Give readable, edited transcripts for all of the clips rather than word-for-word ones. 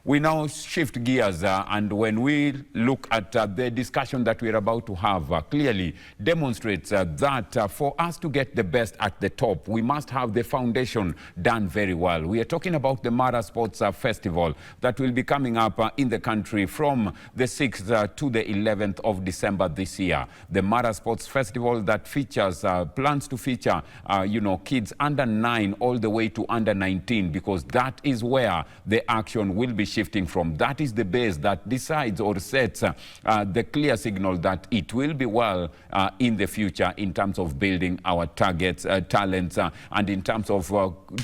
We now shift gears and when we look at the discussion that we're about to have, clearly demonstrates that for us to get the best at the top, we must have the foundation done very well. We are talking about the Mara Sports Festival that will be coming up in the country from the 6th to the 11th of December this year. The Mara Sports Festival that features, plans to feature, kids under 9 all the way to under 19, because that is where the action will be shifting from. That is the base that decides or sets the clear signal that it will be well in the future in terms of building our targets, talents, and in terms of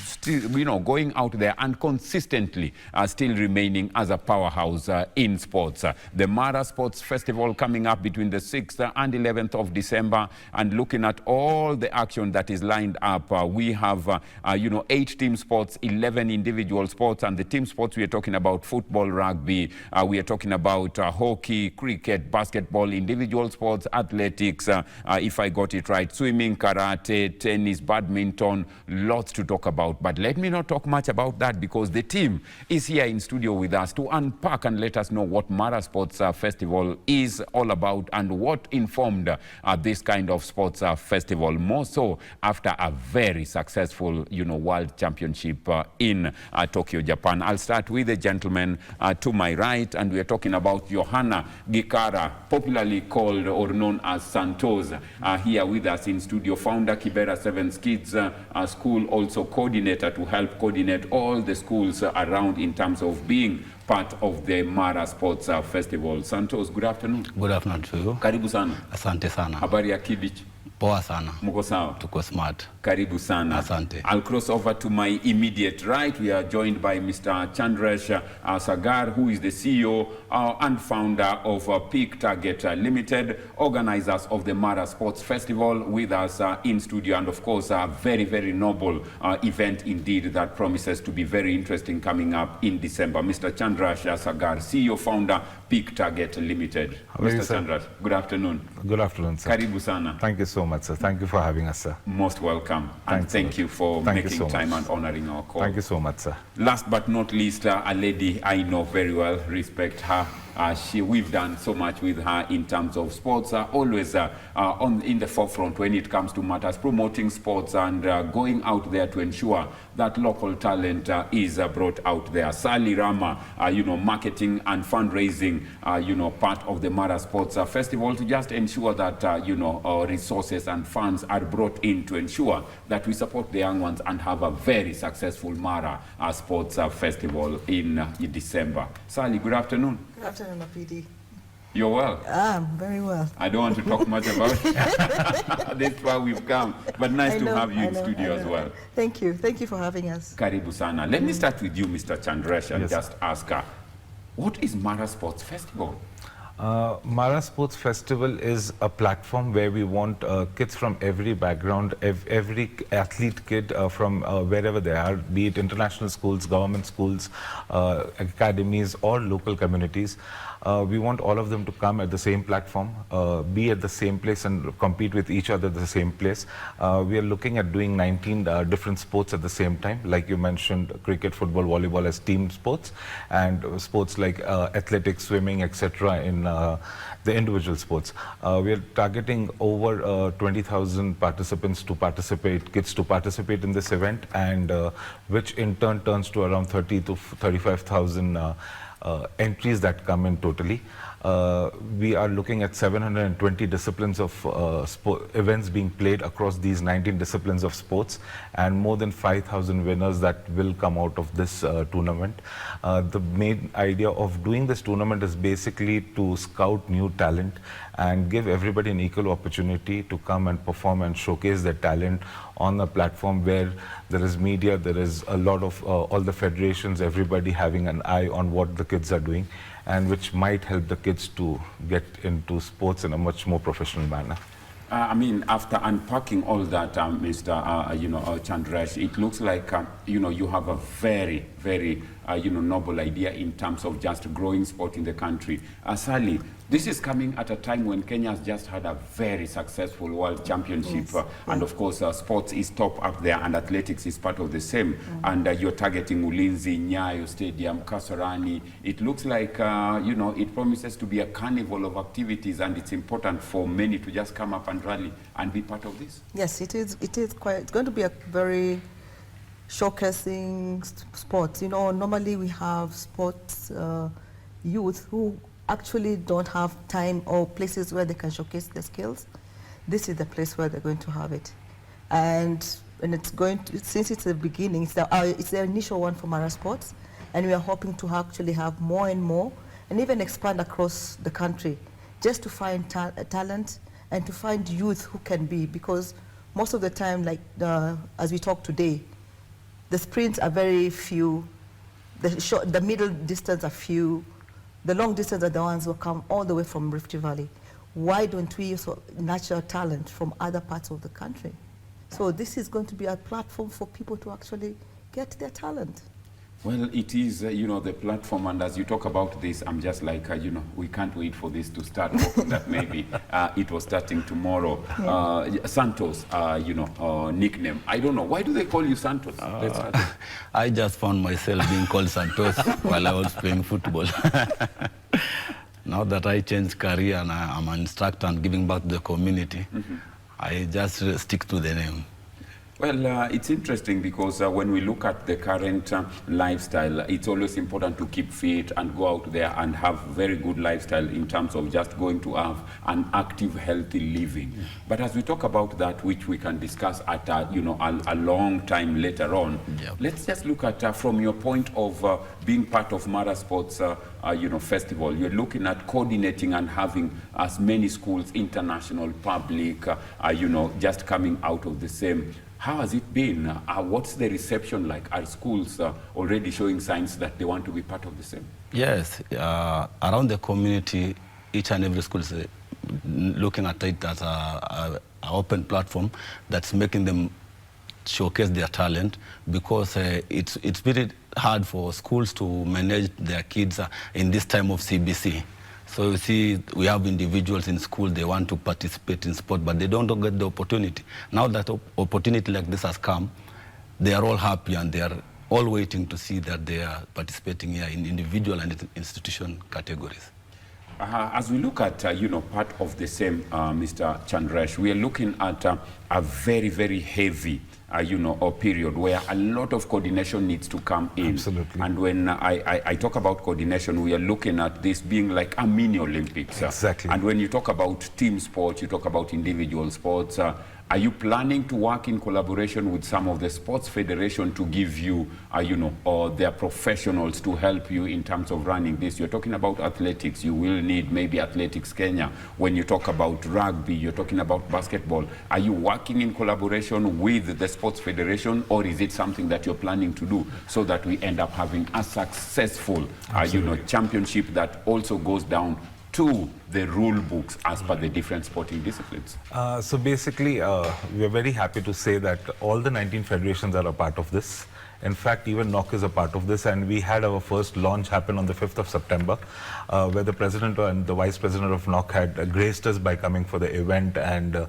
still, going out there and consistently still remaining as a powerhouse in sports. The Mara Sports Festival coming up between the 6th and 11th of December, and looking at all the action that is lined up, we have 8 team sports, 11 individual sports, and the team sports we are talking about football, rugby, we are talking about hockey, cricket, basketball, individual sports, athletics, if I got it right, swimming, karate, tennis, badminton, lots to talk about. But let me not talk much about that, because the team is here in studio with us to unpack and let us know what Mara Sports Festival is all about and what informed this kind of sports festival, more so after a very successful World Championship in Tokyo, Japan. I'll start with the gentleman to my right, and we are talking about Johanna Gikara, popularly called or known as Santos, here with us in studio, founder Kibera 7 Kids School, also coordinator to help coordinate all the schools around in terms of being part of the Mara Sports Festival. Santos, good afternoon. Good afternoon to you. Karibu sana. Asante sana. Habari ya Kibich? Poa sana. Muko sawa? Tuko smart. Karibu sana. Asante. I'll cross over to my immediate right. We are joined by Mr. Chandresh Sagar, who is the CEO and founder of Peak Target Limited, organizers of the Mara Sports Festival, with us in studio, and of course a very, very noble event indeed that promises to be very interesting coming up in December. Mr. Chandresh Sagar, CEO, founder, Peak Target Limited. Mr. Chandresh, good afternoon. Good afternoon, sir. Karibu sana. Thank you so much, sir. Thank you for having us, sir. Most welcome. And thank you for making time and honoring our call. Thank you so much, sir. Last but not least, a lady I know very well, respect her. We've done so much with her in terms of sports, always in the forefront when it comes to matters, promoting sports and going out there to ensure that local talent is brought out there. Sally Rama, marketing and fundraising, part of the Mara Sports Festival, to just ensure that, resources and funds are brought in to ensure that we support the young ones and have a very successful Mara Sports Festival in December. Sally, good afternoon. Good afternoon, PD. You're well? I'm very well. I don't want to talk much about it. That's why we've come. But nice to have you in studio as well. Thank you. Thank you for having us. Karibu sana. Let me start with you, Mr. Chandresh, and just ask her, what is Mara Sports Festival? Mara Sports Festival is a platform where we want kids from every background, every athlete kid from wherever they are, be it international schools, government schools, academies, or local communities. We want all of them to come at the same platform, be at the same place and compete with each other at the same place. We are looking at doing 19 different sports at the same time, like you mentioned, cricket, football, volleyball as team sports, and sports like athletics, swimming, etc. in the individual sports. We are targeting over 20,000 participants to participate, kids to participate in this event, and which in turn turns to around 30 to 35,000 entries that come in totally. We are looking at 720 disciplines of events being played across these 19 disciplines of sports, and more than 5,000 winners that will come out of this tournament. The main idea of doing this tournament is basically to scout new talent and give everybody an equal opportunity to come and perform and showcase their talent on a platform where there is media, there is a lot of all the federations, everybody having an eye on what the kids are doing, and which might help the kids to get into sports in a much more professional manner. I mean, after unpacking all that, Mr. Chandresh, it looks like, you have a very, very noble idea in terms of just growing sport in the country. Sally, this is coming at a time when Kenya has just had a very successful World Championship, Yes. and of course sports is top up there, and athletics is part of the same. And you're targeting Ulinzi, Nyayo Stadium, Kasarani. It looks like it promises to be a carnival of activities, and it's important for many to just come up and rally and be part of this. Yes, it is. It is quite. It's going to be a very showcasing sports. Normally we have sports youth who actually don't have time or places where they can showcase their skills. This is the place where they're going to have it, and it's going to, since it's the beginning, it's the initial one for Mara Sports, and we are hoping to actually have more and more, and even expand across the country, just to find talent and to find youth who can be, because most of the time, like as we talk today, the sprints are very few, the middle distance are few, the long distance are the ones who come all the way from Rift Valley. Why don't we use natural talent from other parts of the country? So this is going to be a platform for people to actually get their talent. Well, it is, the platform, and as you talk about this, I'm just like, we can't wait for this to start, hoping that maybe it was starting tomorrow. Yeah. Santos, nickname. I don't know. Why do they call you Santos? I just found myself being called Santos while I was playing football. Now that I changed career and I'm an instructor and giving back to the community, I just stick to the name. Well, it's interesting because when we look at the current lifestyle, it's always important to keep fit and go out there and have very good lifestyle in terms of just going to have an active, healthy living. But as we talk about that, which we can discuss at a long time later on, let's just look at from your point of being part of Mara Sports festival. You're looking at coordinating and having as many schools, international, public, just coming out of the same. How has it been? What's the reception like? Are schools already showing signs that they want to be part of the same? Yes, around the community, each and every school is looking at it as an open platform that's making them showcase their talent, because it's very hard for schools to manage their kids in this time of CBC. So you see, we have individuals in school, they want to participate in sport, but they don't get the opportunity. Now that opportunity like this has come, they are all happy and they are all waiting to see that they are participating here in individual and institution categories. As we look at, part of the same, Mr. Chandresh, we are looking at a very, very heavy period where a lot of coordination needs to come in. Absolutely. And when I talk about coordination, we are looking at this being like a mini Olympics. Exactly. And when you talk about team sports, you talk about individual sports. Are you planning to work in collaboration with some of the sports federation to give you, or their professionals to help you in terms of running this? You're talking about athletics. You will need maybe Athletics Kenya. When you talk about rugby, you're talking about basketball. Are you working in collaboration with the sports federation, or is it something that you're planning to do so that we end up having a successful, championship that also goes down to the rule books as per the different sporting disciplines? So basically, we are very happy to say that all the 19 federations are a part of this. In fact, even NOC is a part of this, and we had our first launch happen on the 5th of September, where the president and the vice president of NOC had graced us by coming for the event and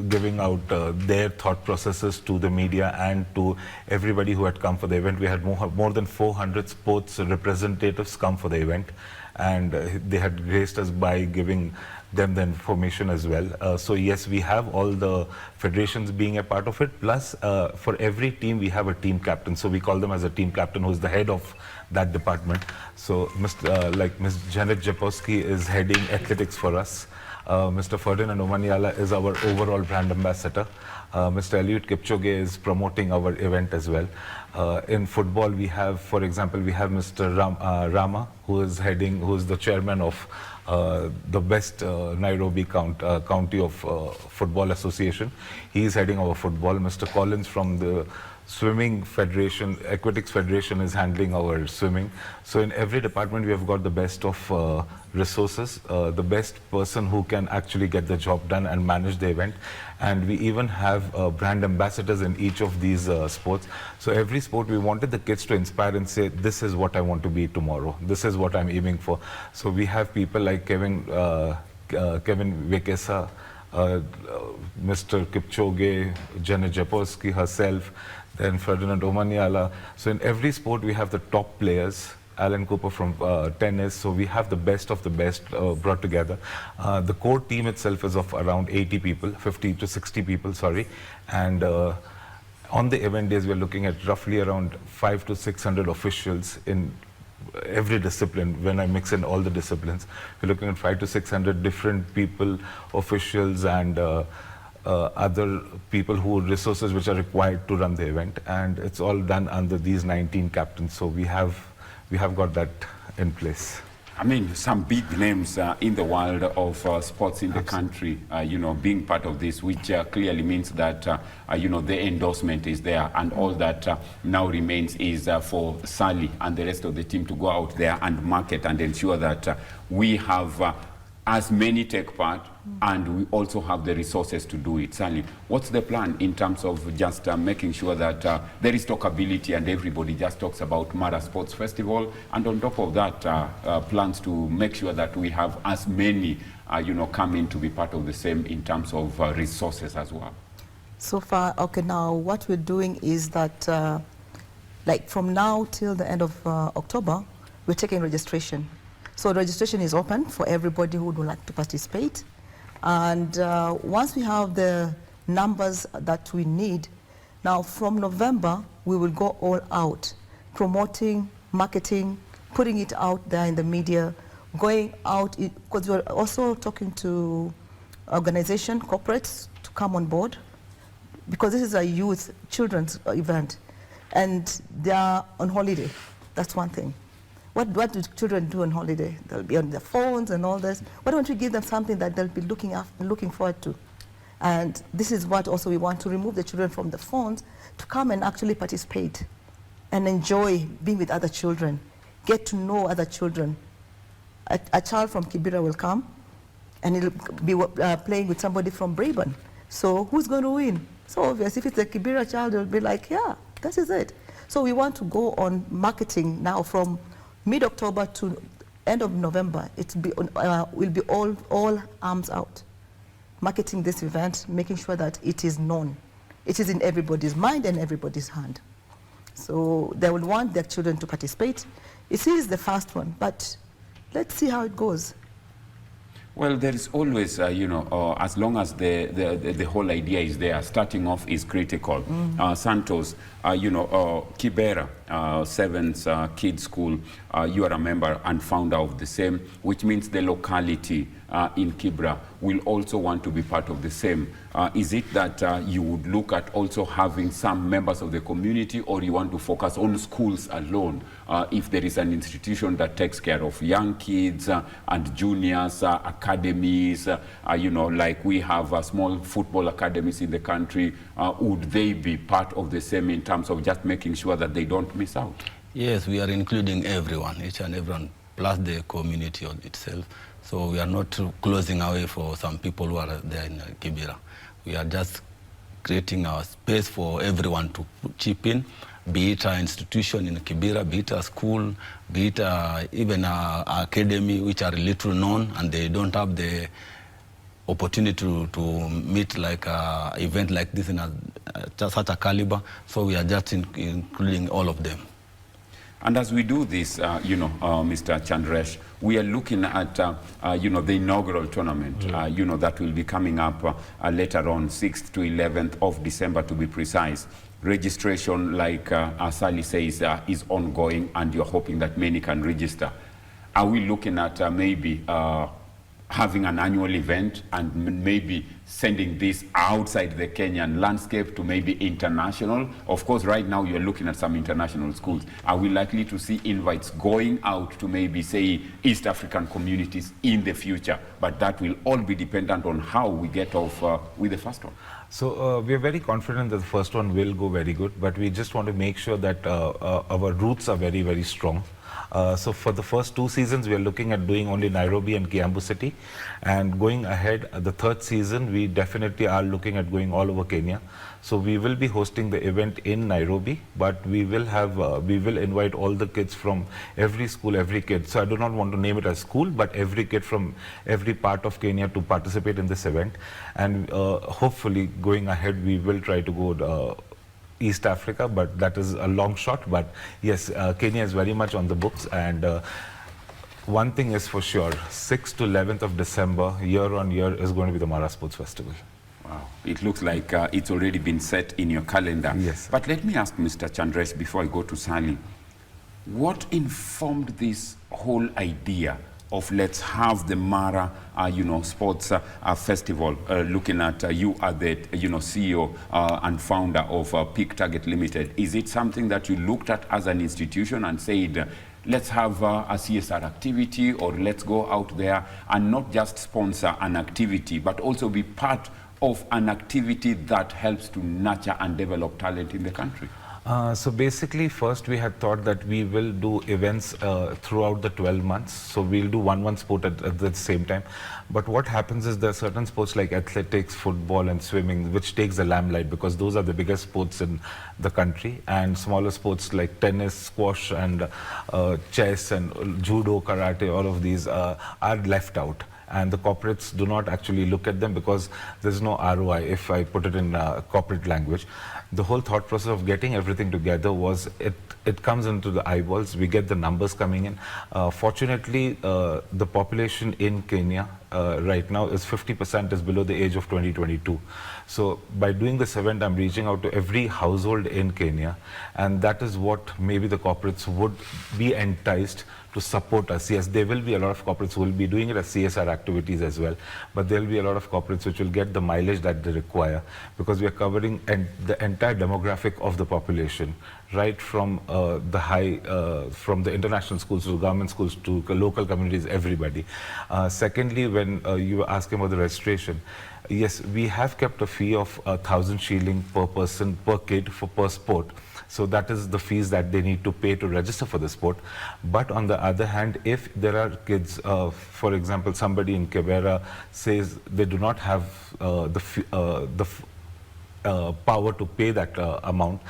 giving out their thought processes to the media and to everybody who had come for the event. We had more than 400 sports representatives come for the event, and they had graced us by giving them the information as well. So yes, we have all the federations being a part of it, plus for every team we have a team captain. So we call them as a team captain, who is the head of that department. So Ms. Janet Japowski is heading athletics for us. Mr. Ferdinand Omaniala is our overall brand ambassador. Mr. Eliud Kipchoge is promoting our event as well. In football, we have, for example, we have Mr. Rama, who is the chairman of the best Nairobi County of Football Association. He is heading our football. Mr. Collins from the swimming federation, aquatics federation is handling our swimming. So in every department we have got the best of resources, the best person who can actually get the job done and manage the event. And we even have brand ambassadors in each of these sports. So every sport we wanted the kids to inspire and say, this is what I want to be tomorrow. This is what I'm aiming for. So we have people like Kevin Vekesa, Mr. Kipchoge, Jenna Jaworski herself, then Ferdinand Omanyala. So in every sport we have the top players. Alan Cooper from tennis, so we have the best of the best brought together. The core team itself is of around 80 people, 50 to 60 people, sorry. And on the event days, we're looking at roughly around 500 to 600 officials in every discipline. When I mix in all the disciplines, we're looking at 500 to 600 different people, officials, and other people resources which are required to run the event. And it's all done under these 19 captains. So we have got that in place. I mean, some big names in the world of sports in the country, you know, being part of this, which clearly means that, you know, the endorsement is there, and all that now remains is for Sally and the rest of the team to go out there and market and ensure that we have as many take part, and we also have the resources to do it. Sally, what's the plan in terms of just making sure that there is talkability and everybody just talks about Mara Sports Festival, and on top of that, plans to make sure that we have as many, you know, come in to be part of the same in terms of resources as well? So far, okay, now what we're doing is that, like from now till the end of October, we're taking registration. So registration is open for everybody who would like to participate. And once we have the numbers that we need, now from November, we will go all out, promoting, marketing, putting it out there in the media, going out, because we're also talking to organization, corporates, to come on board, because this is a youth, children's event, and they are on holiday. That's one thing. What do children do on holiday? They'll be on their phones and all this. Why don't we give them something that they'll be looking forward to? And this is what also we want to remove the children from the phones to come and actually participate and enjoy being with other children, get to know other children. A child from Kibera will come and he'll be playing with somebody from Braeburn. So who's going to win? So obvious, if it's a Kibera child, they'll be like, yeah, this is it. So we want to go on marketing now from mid-October to end of November. Will be all arms out, marketing this event, making sure that it is known. It is in everybody's mind and everybody's hand. So they will want their children to participate. It is the first one, but let's see how it goes. Well, there is always, you know, as long as the whole idea is there, starting off is critical. Santos, you know, Kibera, Sevens Kids School, you are a member and founder of the same, which means the locality in Kibera will also want to be part of the same. Is it that you would look at also having some members of the community, or you want to focus on schools alone? If there is an institution that takes care of young kids and juniors, academies, you know, like we have small football academies in the country, would they be part of the same in terms of just making sure that they don't miss out? Yes, we are including everyone, each and everyone, plus the community itself. So we are not closing away for some people who are there in Kibera. We are just creating a space for everyone to chip in, be it an institution in Kibera, be it a school, be it even an academy which are little known and they don't have the opportunity to meet like an event like this in such a caliber. So we are just including all of them. And as we do this, you know, Mr. Chandresh, we are looking at, you know, the inaugural tournament, you know, that will be coming up later on, 6th to 11th of December to be precise. Registration, like Sally says, is ongoing, and you're hoping that many can register. Are we looking at maybe a having an annual event and maybe sending this outside the Kenyan landscape to maybe international? Of course, right now you're looking at some international schools. Are we likely to see invites going out to maybe, say, East African communities in the future? But that will all be dependent on how we get off with the first one. So we are very confident that the first one will go very good, but we just want to make sure that our roots are very, very strong. So for the first 2 seasons, we are looking at doing only Nairobi and Kiambu City. And going ahead, the 3rd season, we definitely are looking at going all over Kenya. So we will be hosting the event in Nairobi, but we will have, we will invite all the kids from every school, every kid. So I do not want to name it as school, but every kid from every part of Kenya to participate in this event. And hopefully going ahead, we will try to go East Africa, but that is a long shot. But yes, Kenya is very much on the books, and one thing is for sure, 6th to 11th of December, year on year, is going to be the Mara Sports Festival. Wow, it looks like it's already been set in your calendar. Yes. But let me ask Mr. Chandresh before I go to Sally, what informed this whole idea of let's have the Mara, sports festival, looking at you are the, CEO and founder of Peak Target Limited. Is it something that you looked at as an institution and said, let's have a CSR activity, or let's go out there and not just sponsor an activity, but also be part of an activity that helps to nurture and develop talent in the country? So basically, first we had thought that we will do events throughout the 12 months. So we'll do one sport at the same time. But what happens is there are certain sports like athletics, football and swimming, which takes the limelight because those are the biggest sports in the country. And smaller sports like tennis, squash and chess and judo, karate, all of these are left out. And the corporates do not actually look at them because there's no ROI, if I put it in corporate language. The whole thought process of getting everything together was it comes into the eyeballs, we get the numbers coming in. Fortunately, the population in Kenya right now is 50% is below the age of 2022. So by doing this event, I'm reaching out to every household in Kenya, and that is what maybe the corporates would be enticed to support us. Yes, there will be a lot of corporates who will be doing it as CSR activities as well, but there will be a lot of corporates which will get the mileage that they require because we are covering the entire demographic of the population, right from from the international schools to government schools to local communities, everybody. Secondly, when you were asking about the registration, yes, we have kept a fee of 1,000 shilling per person, per kid, per sport. So that is the fees that they need to pay to register for the sport. But on the other hand, if there are kids, for example, somebody in Kibera says they do not have the power to pay that amount,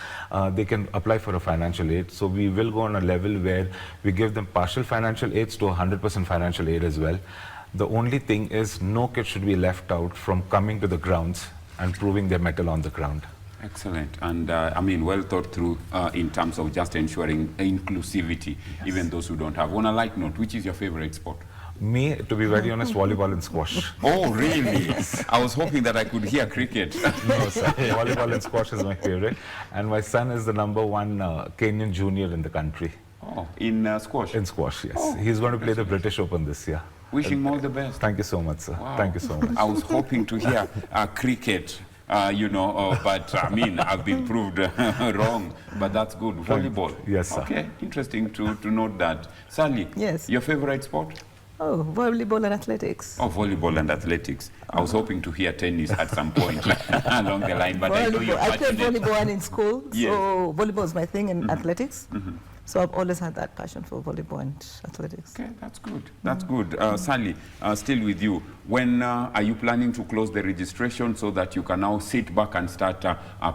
they can apply for a financial aid. So we will go on a level where we give them partial financial aids to 100% financial aid as well. The only thing is no kid should be left out from coming to the grounds and proving their mettle on the ground. Excellent. And I mean, well thought through in terms of just ensuring inclusivity, yes, even those who don't have. On a light note, which is your favorite sport? Me, to be very honest, volleyball and squash. Oh, really? Yes. I was hoping that I could hear cricket. No, sir. Volleyball and squash is my favorite. And my son is the #1 Kenyan junior in the country. Oh, in squash? In squash, yes. Oh, he's going to play the British Open this year. Wishing him all the best. Thank you so much, sir. Wow. Thank you so much. I was hoping to hear cricket. But I mean, I've been proved wrong, but that's good. Volleyball. Yes, sir. Okay, interesting to note that. Sally, yes, your favorite sport? Oh, volleyball and athletics. Oh, volleyball and athletics. I was hoping to hear tennis at some point along the line, but volleyball. I know you're I played volleyball in school, yes, so volleyball is my thing, and athletics. Mm-hmm. So I've always had that passion for volleyball and athletics. Okay, that's good. That's good. Sally, still with you. When are you planning to close the registration so that you can now sit back and start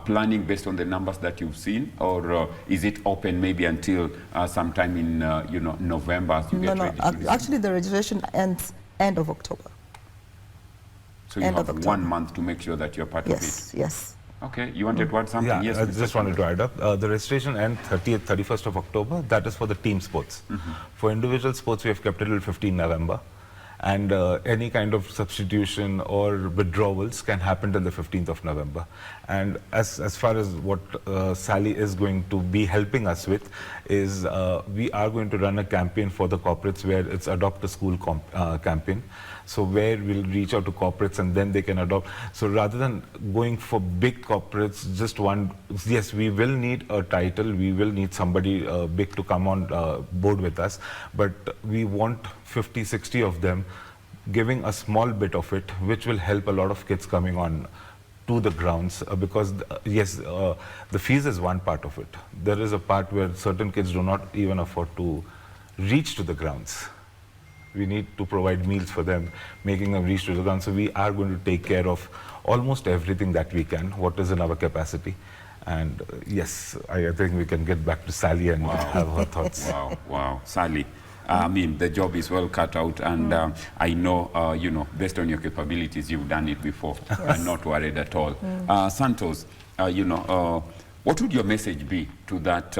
planning based on the numbers that you've seen, or is it open maybe until sometime in November as you get ready? No, actually the registration ends end of October. So you have 1 month to make sure that you're part of it. Yes, yes. Okay, you wanted to add something? Yeah, yes, I just wanted to add up. The registration ends 31st of October. That is for the team sports. For individual sports, we have kept it till 15 November. and any kind of substitution or withdrawals can happen till the 15th of November. And as far as what Sally is going to be helping us with is we are going to run a campaign for the corporates where it's Adopt a School campaign. So where we'll reach out to corporates and then they can adopt. So rather than going for big corporates, just one, yes, we will need a title, we will need somebody big to come on board with us, but we want 50, 60 of them giving a small bit of it, which will help a lot of kids coming on to the grounds because yes, the fees is one part of it. There is a part where certain kids do not even afford to reach to the grounds. We need to provide meals for them, making them reach to the ground. So we are going to take care of almost everything that we can, what is in our capacity. And yes, I think we can get back to Sally and have her thoughts. Wow, Sally. I mean, the job is well cut out, and I know, you know, based on your capabilities, you've done it before. Yes. I'm not worried at all. Santos, you know, what would your message be to that,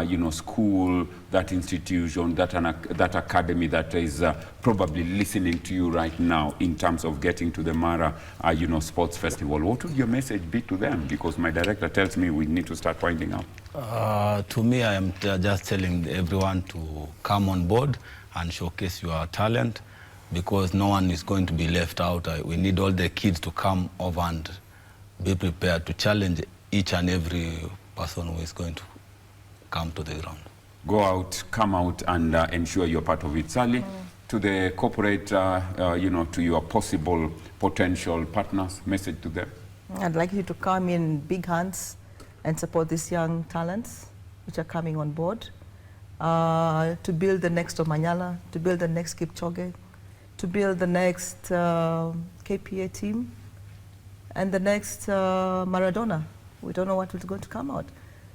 you know, school, that institution, that academy that is probably listening to you right now in terms of getting to the Mara, you know, Sports Festival? What would your message be to them? Because my director tells me we need to start winding up. To me, I am just telling everyone to come on board and showcase your talent because no one is going to be left out. We need all the kids to come over and be prepared to challenge each and every person who is going to come to the ground. Go out, come out, and ensure you're part of it. Sally, to the corporate, you know, to your possible potential partners, message to them? I'd like you to come in big hands and support these young talents which are coming on board to build the next Omanyala, to build the next Kipchoge, to build the next KPA team, and the next Maradona. We don't know what is going to come out.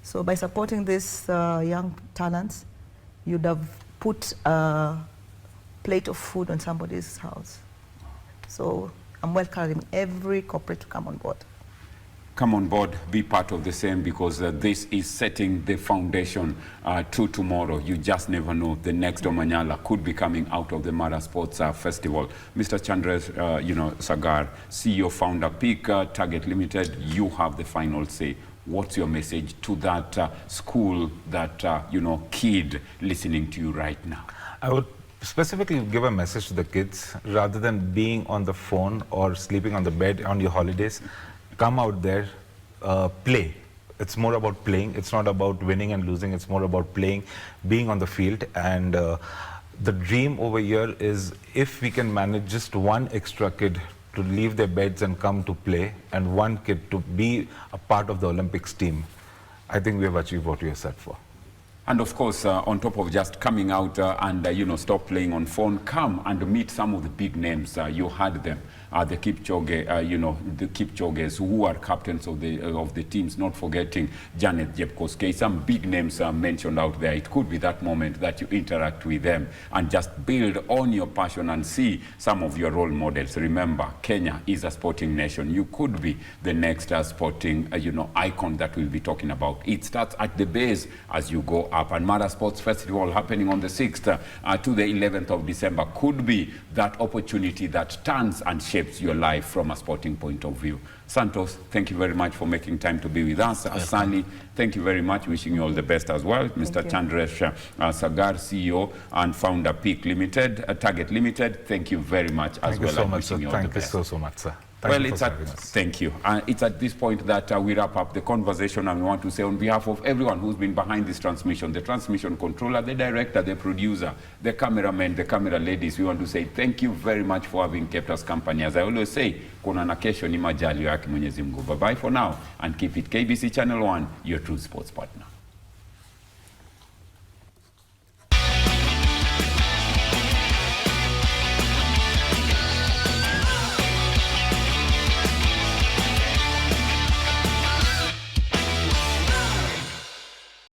So by supporting these young talents, you'd have put a plate of food on somebody's house. So I'm welcoming every corporate to come on board. Come on board, be part of the same, because this is setting the foundation to tomorrow. You just never know. The next Omanyala could be coming out of the Mara Sports Festival. Mr. Chandresh, you know, Sagar, CEO, founder, Peak Target Limited, you have the final say. What's your message to that school, that, you know, kid listening to you right now? I would specifically give a message to the kids, rather than being on the phone or sleeping on the bed on your holidays. Come out there, play. It's more about playing. It's not about winning and losing. It's more about playing, being on the field. And the dream over here is if we can manage just one extra kid to leave their beds and come to play, and one kid to be a part of the Olympics team, I think we have achieved what we are set for. And of course, on top of just coming out and, you know, stop playing on phone, come and meet some of the big names. You heard them. The Kipchoge, you know, the Kipchoges who are captains of the teams, not forgetting Janet Jepkoskei, some big names are mentioned out there. It could be that moment that you interact with them and just build on your passion and see some of your role models. Remember, Kenya is a sporting nation. You could be the next sporting, you know, icon that we'll be talking about. It starts at the base as you go up. And Mara Sports Festival happening on the 6th to the 11th of December could be that opportunity that turns and shapes your life from a sporting point of view. Santos, thank you very much for making time to be with us. Sally, thank you very much. Wishing you all the best as well. Mr. Chandresh Sagar, CEO and founder, Peak Limited, Target Limited, thank you very much as well. Thank you so much, sir. Thank you so much, sir. Thank you. It's at this point that we wrap up the conversation, and we want to say on behalf of everyone who's been behind this transmission, the transmission controller, the director, the producer, the cameraman, the camera ladies, we want to say thank you very much for having kept us company. As I always say, kuna na kesho ni majaliwa yake Mwenyezi Mungu. Bye-bye for now, and keep it KBC Channel 1, your true sports partner.